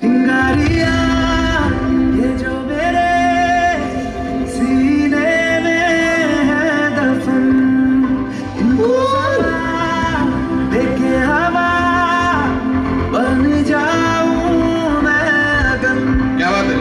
चिंगारिया ये जो मेरे सीने में है दफन, इनको जरा देखे हवा बन जाऊं मैं अगन। क्या बात है?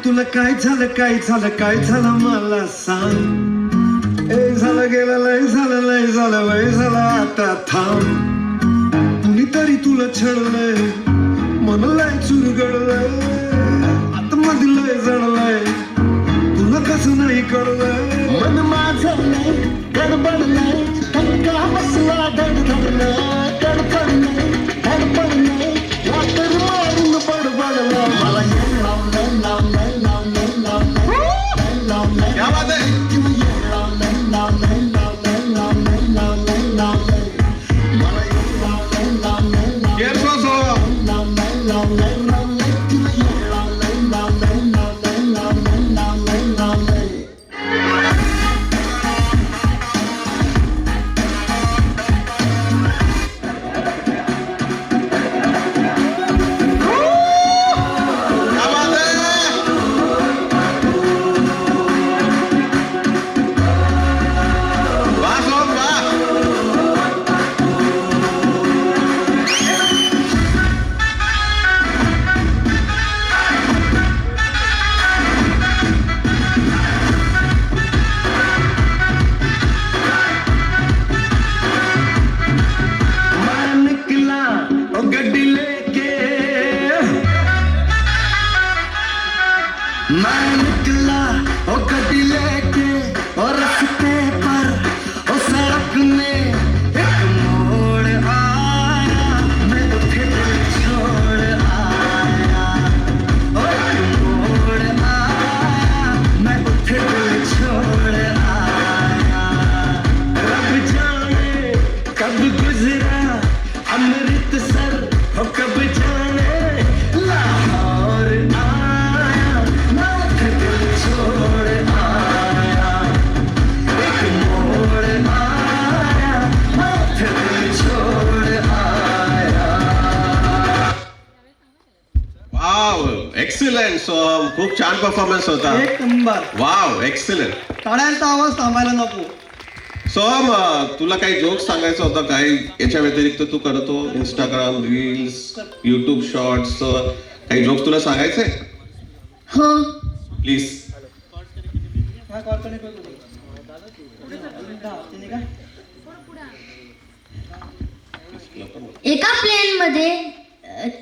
तुला काय झालं काय झालं काय झालं मला सांग। ए झालं गेलं लय झालं लय झालं वय झालं आता थांब। कुणीतरी तुला छळलंय मन लय चुरगडलंय आता मध्ये लय जडलंय तुला कसं नाही कळलंय। मन माझं नाही गडबडलंय धक्का बसला धडधडलं धडपडलंय धडपडलंय वाटर मारून बडबडलं मला ये लावलं लावलं क्या बात है? मैं निकला ओ गड्डी लेके और रास्ते पर ओ सड़क में एक मोड़ आया मैं उठे दिल छोड़ आया ओ एक मोड़ आया मैं उठे दिल छोड़ आया। रब जाने कब गुजरा अमृतसर और कब जाने लाहौर आया मैं उठे दिल छोड़ आया एक मोड़ आया मैं उठे दिल छोड़ आया। वाव, एक्सिलेंट सॉन्ग, खूप छान परफॉर्मन्स होता। एक नंबर. वाव, एक्सिलेंट टाळ्यांचा आवाज थांबायला नको. सॉम, तुला काही जोक्स सांगायचं होतं काही याच्या व्यतिरिक्त तू करतो इंस्टाग्राम रील्स युट्यूब शॉर्ट्स काही जोक्स तुला सांगायचे? हो. प्लीज. एका प्लेन मध्ये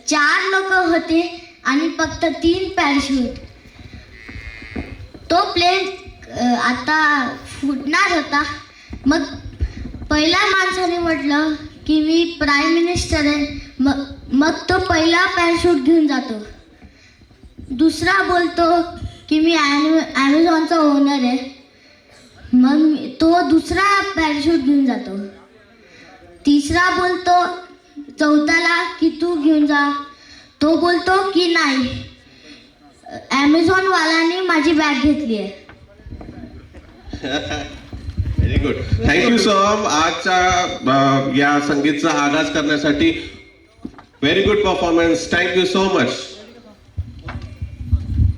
4 लोक होते आणि फक्त 3 पॅराशूट. तो प्लेन आता फुटणार होता. मग पहिल्या माणसाने म्हटलं की मी प्राईम मिनिस्टर आहे. मग तो पहिला पॅराशूट घेऊन जातो. दुसरा बोलतो की मी ॲमेझॉनचा ओनर आहे. मग तो दुसरा पॅराशूट घेऊन जातो. तिसरा बोलतो चौथ्याला की तू घेऊन जा. तो बोलतो की नाही, ॲमेझॉनवाल्याने माझी बॅग घेतली आहे. Very good. थँक्यू सॉम. आजच्या या संगीतचा आगाज करण्यासाठी very good performance. Thank you so much.